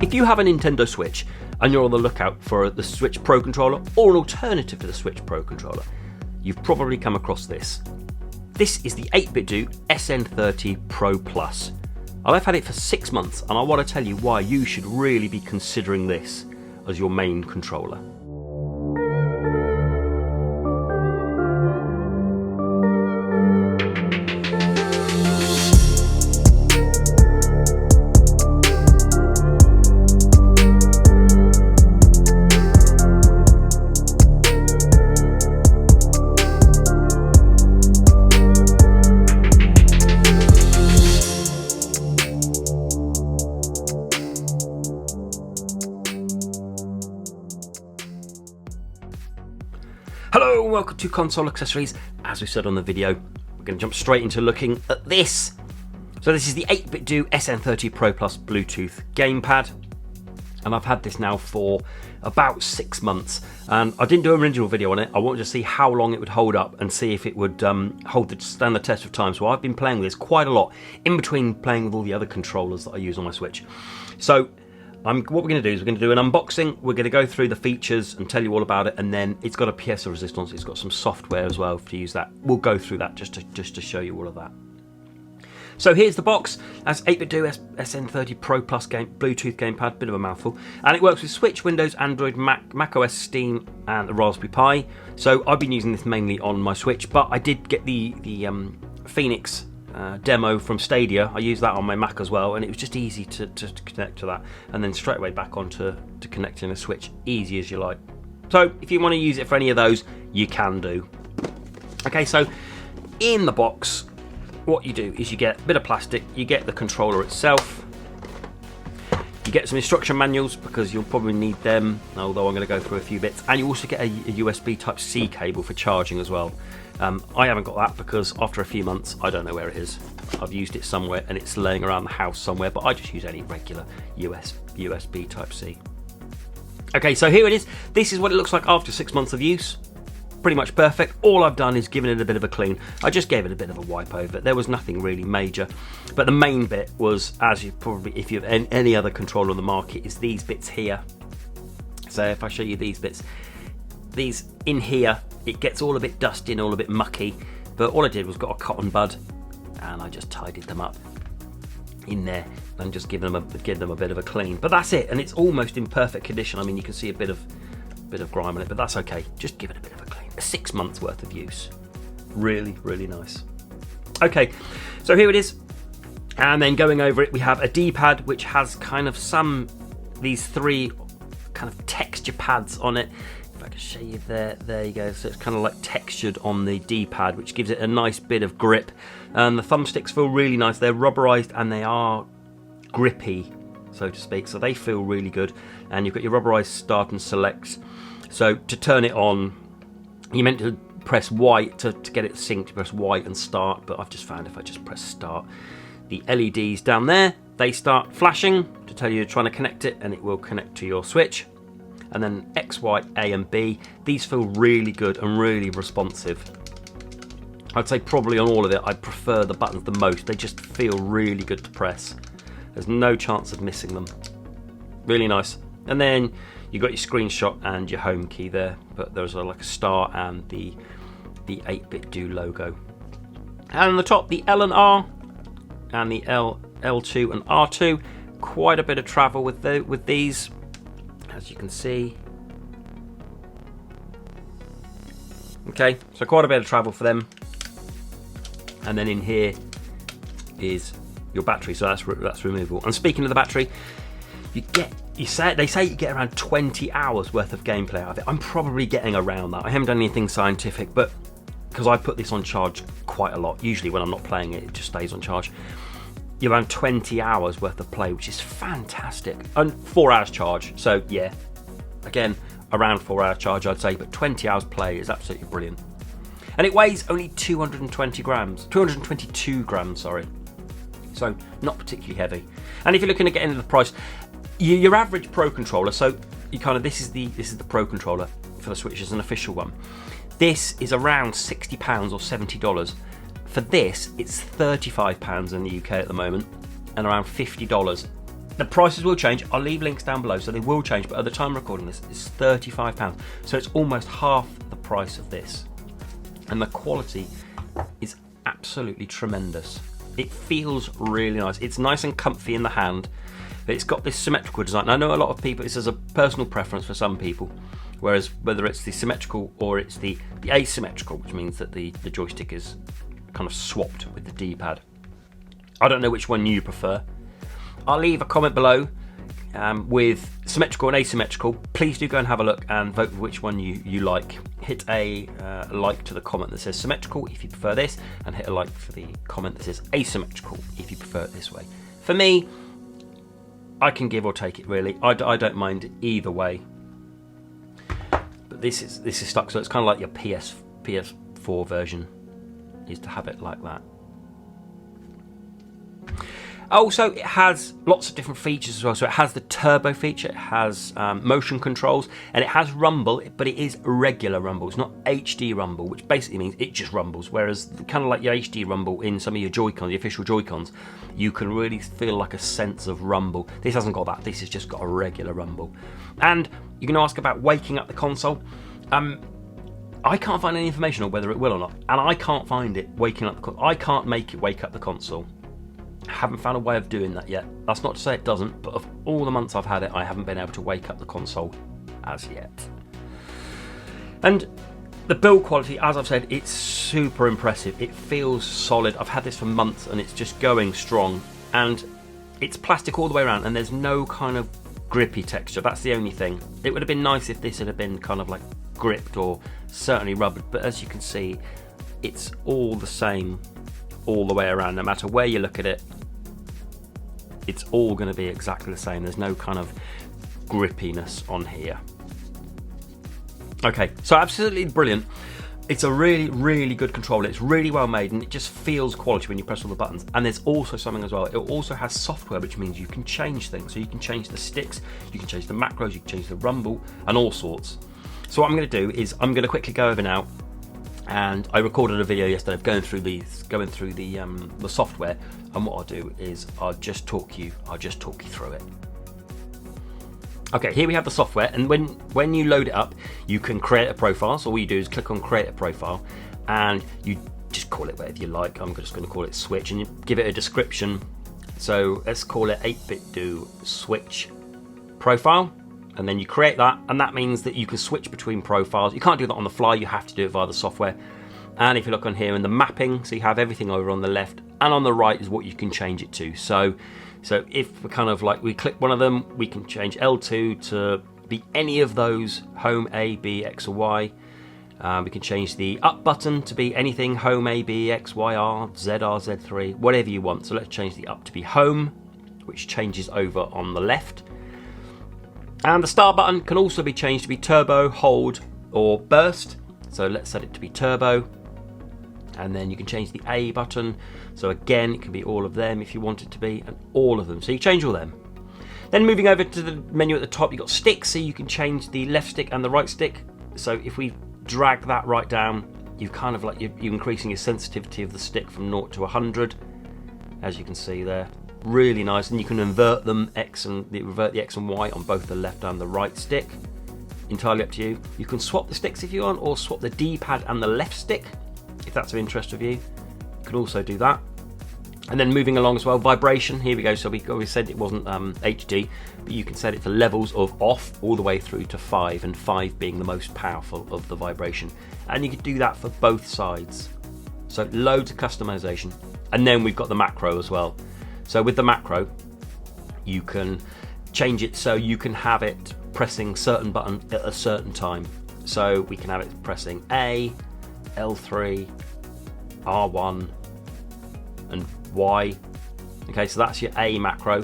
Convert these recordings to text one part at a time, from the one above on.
If you have a Nintendo Switch and you're on the lookout for the Switch Pro Controller or an alternative to the Switch Pro Controller, you've probably come across this. This is the 8BitDo SN30 Pro Plus. I've had it for 6 months and I want to tell you why you should really be considering this as your main controller. Hello and welcome to Console Accessories. As we said on the video, we're going to jump straight into looking at this. So this is the 8BitDo SN30 Pro Plus Bluetooth gamepad, and I've had this now for about 6 months, and I didn't do an original video on it. I wanted to see how long it would hold up and see if it would stand the test of time. So I've been playing with this quite a lot in between playing with all the other controllers that I use on my Switch. So what we're going to do is we're going to do an unboxing. We're going to go through the features and tell you all about it, and then it's got a piezo resistance. It's got some software as well to use that. We'll go through that just to show you all of that. So here's the box. That's 8BitDo SN30 Pro Plus Bluetooth gamepad. Bit of a mouthful, and it works with Switch, Windows, Android, Mac OS, Steam, and the Raspberry Pi. So I've been using this mainly on my Switch, but I did get the Phoenix demo from Stadia. I used that on my Mac as well, and it was just easy to connect to that, and then straight away back onto connecting a Switch, easy as you like. So if you want to use it for any of those, you can do. Okay, so in the box, what you do is you get a bit of plastic, you get the controller itself, you get some instruction manuals because you'll probably need them, although I'm going to go through a few bits, and you also get a USB Type-C cable for charging as well. I haven't got that because after a few months I don't know where it is. I've used it somewhere and it's laying around the house somewhere, but I just use any regular USB Type-C. Okay, so here it is. This is what it looks like after 6 months of use. Pretty much perfect. All I've done is given it a bit of a clean. I just gave it a bit of a wipe over. There was nothing really major, but the main bit was, as you probably, if you have any other controller on the market, is these bits here. So if I show you these bits, these in here, it gets all a bit dusty and all a bit mucky, but all I did was got a cotton bud and I just tidied them up in there and just give them a bit of a clean. But that's it, and it's almost in perfect condition. I mean, you can see a bit of grime on it, but that's okay. Just give it a bit of a clean. 6 months worth of use. Really, really nice. Okay, so here it is. And then going over it, we have a D-pad which has kind of these 3 kind of texture pads on it. If I can show you there you go. So it's kind of like textured on the D-pad, which gives it a nice bit of grip. And the thumbsticks feel really nice. They're rubberized and they are grippy, so to speak. So they feel really good. And you've got your rubberized start and select. So to turn it on, you meant to press white to get it synced, press white and start, but I've just found if I just press start, the LEDs down there, they start flashing to tell you you're trying to connect it, and it will connect to your Switch. And then X, Y, A and B, these feel really good and really responsive. I'd say probably on all of it, I prefer the buttons the most. They just feel really good to press. There's no chance of missing them. Really nice. And then you've got your screenshot and your home key there, but there's like a star and the 8BitDo logo. And on the top, the L and R and the L2 and R2. Quite a bit of travel with these, as you can see. Okay, so quite a bit of travel for them. And then in here is your battery, so that's removable. And speaking of the battery, they say you get around 20 hours worth of gameplay out of it. I'm probably getting around that. I haven't done anything scientific, but because I put this on charge quite a lot, usually when I'm not playing it, it just stays on charge. You're around 20 hours worth of play, which is fantastic. And 4 hours charge, so yeah, again, around 4 hours charge I'd say, but 20 hours play is absolutely brilliant. And it weighs only 222 grams, sorry. So not particularly heavy. And if you're looking to get into the price, your average Pro controller, so you kind of this is the Pro controller for the Switch, is an official one. This is around £60 or $70. For this, it's £35 in the UK at the moment, and around $50 The prices will change. I'll leave links down below, so they will change, but at the time of recording this, it's £35. So it's almost half the price of this. And the quality is absolutely tremendous. It feels really nice. It's nice and comfy in the hand, but it's got this symmetrical design. I know a lot of people, this is a personal preference for some people, whereas whether it's the symmetrical or it's the asymmetrical, which means that the joystick is kind of swapped with the D-pad. I don't know which one you prefer. I'll leave a comment below with symmetrical and asymmetrical. Please do go and have a look and vote for which one you like. Hit a like to the comment that says symmetrical if you prefer this, and hit a like for the comment that says asymmetrical if you prefer it this way. For me, I can give or take it really. I don't mind either way. But this is stuck, so it's kind of like your PS4 version is to have it like that. Also, it has lots of different features as well. So it has the turbo feature, it has motion controls, and it has rumble, but it is regular rumble. It's not HD rumble, which basically means it just rumbles. Whereas kind of like your HD rumble in some of your Joy-Cons, the official Joy-Cons, you can really feel like a sense of rumble. This hasn't got that. This has just got a regular rumble. And you're going to ask about waking up the console. I can't find any information on whether it will or not, and I can't find it waking up the console. I can't make it wake up the console. Haven't found a way of doing that yet. That's not to say it doesn't, but of all the months I've had it, I haven't been able to wake up the console as yet. And the build quality, as I've said, it's super impressive. It feels solid. I've had this for months and it's just going strong, and it's plastic all the way around, and there's no kind of grippy texture. That's the only thing. It would have been nice if this had been kind of like gripped or certainly rubbered, but as you can see, it's all the same all the way around. No matter where you look at it, it's all going to be exactly the same. There's no kind of grippiness on here. Okay, so absolutely brilliant. It's a really, really good controller. It's really well made, and it just feels quality when you press all the buttons. And there's also something as well. It also has software, which means you can change things. So you can change the sticks, you can change the macros, you can change the rumble, and all sorts. So what I'm going to do is I'm going to quickly go over now. And I recorded a video yesterday of going through the software, and what I'll do is I'll just talk you through it. Okay, here we have the software, and when you load it up, you can create a profile. So all you do is click on create a profile, and you just call it whatever you like. I'm just going to call it Switch, and you give it a description. So let's call it 8BitDo Switch profile. And then you create that, and that means that you can switch between profiles. You can't do that on the fly, you have to do it via the software. And if you look on here in the mapping, so you have everything over on the left, and on the right is what you can change it to. So if we kind of like, we click one of them, we can change L2 to be any of those, home, A, B, X, or Y. We can change the up button to be anything, home, A, B, X, Y, R, Z, R, Z3, whatever you want. So let's change the up to be home, which changes over on the left. And the start button can also be changed to be turbo, hold, or burst. So let's set it to be turbo. And then you can change the A button. So again, it can be all of them if you want it to be, and all of them. So you change all them. Then moving over to the menu at the top, you've got sticks, so you can change the left stick and the right stick. So if we drag that right down, you kind of like, you're increasing your sensitivity of the stick from 0 to 100, as you can see there. Really nice, and you can invert them revert the X and Y on both the left and the right stick. Entirely up to you. You can swap the sticks if you want, or swap the D-pad and the left stick if that's of interest of you. You can also do that. And then moving along as well, vibration. Here we go. So we said it wasn't HD, but you can set it to levels of off all the way through to 5, and 5 being the most powerful of the vibration. And you can do that for both sides. So loads of customization. And then we've got the macro as well. So with the macro, you can change it so you can have it pressing certain button at a certain time. So we can have it pressing A, L3, R1, and Y. Okay, so that's your A macro.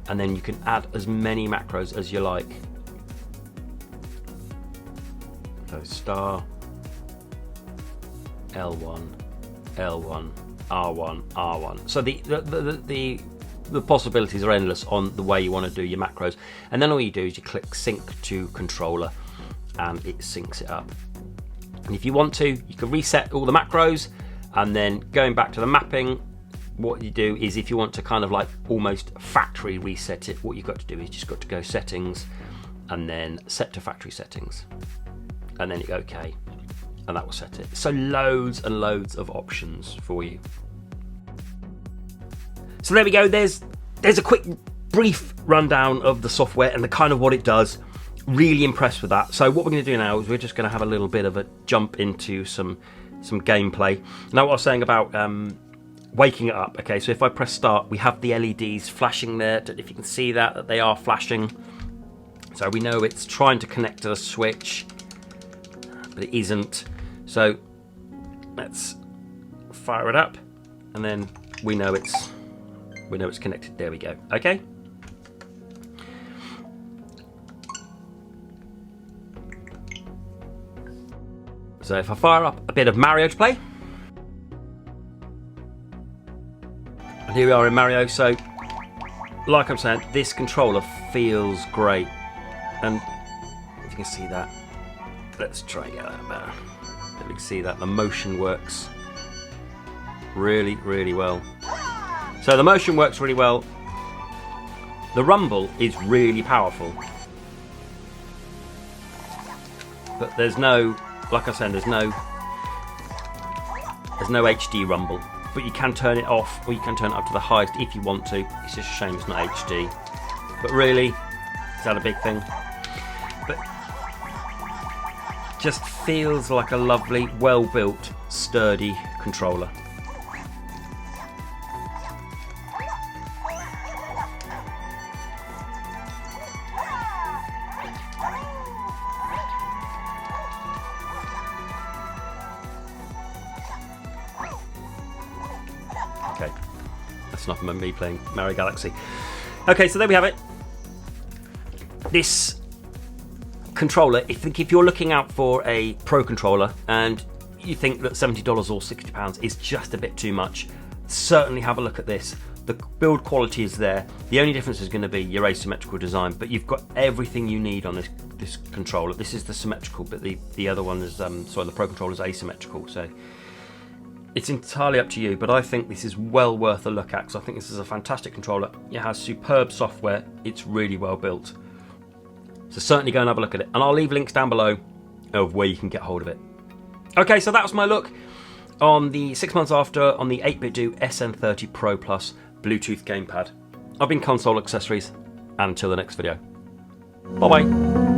And then you can add as many macros as you like. So star, L1, L1, R1, R1. So the possibilities are endless on the way you want to do your macros. And then all you do is you click sync to controller, and it syncs it up. And if you want to, you can reset all the macros, and then going back to the mapping, what you do is if you want to kind of like almost factory reset it, what you've got to do is just got to go settings and then set to factory settings, and then you go OK, and that will set it. So loads and loads of options for you. So there we go. There's a quick brief rundown of the software and the kind of what it does. Really impressed with that. So what we're going to do now is we're just going to have a little bit of a jump into some gameplay. Now what I was saying about waking it up. Okay, so if I press start, we have the LEDs flashing there. Don't know if you can see that they are flashing. So we know it's trying to connect to the switch, but it isn't. So let's fire it up, and then we know it's connected. There we go. Okay. So if I fire up a bit of Mario to play, and here we are in Mario. So like I'm saying, this controller feels great, and if you can see that, let's try and get that better. You can see that the motion works really, really well. So the motion works really well. The rumble is really powerful, but there's no, like I said, there's no HD rumble, but you can turn it off, or you can turn it up to the highest if you want to. It's just a shame it's not HD, but really, is that a big thing? But just feels like a lovely, well-built, sturdy controller. Okay, that's enough of me playing Mario Galaxy. Okay, so there we have it. This controller, if you're looking out for a Pro controller and you think that $70 or £60 is just a bit too much, certainly have a look at this. The build quality is there. The only difference is going to be your asymmetrical design, but you've got everything you need on this controller. This is the symmetrical, but the other one is the Pro controller is asymmetrical. So it's entirely up to you, but I think this is well worth a look at because I think this is a fantastic controller. It has superb software. It's really well built. So certainly go and have a look at it. And I'll leave links down below of where you can get hold of it. Okay, so that was my look on the 6 months after on the 8BitDo SN30 Pro Plus Bluetooth gamepad. I've been Console Accessories, and until the next video. Bye bye.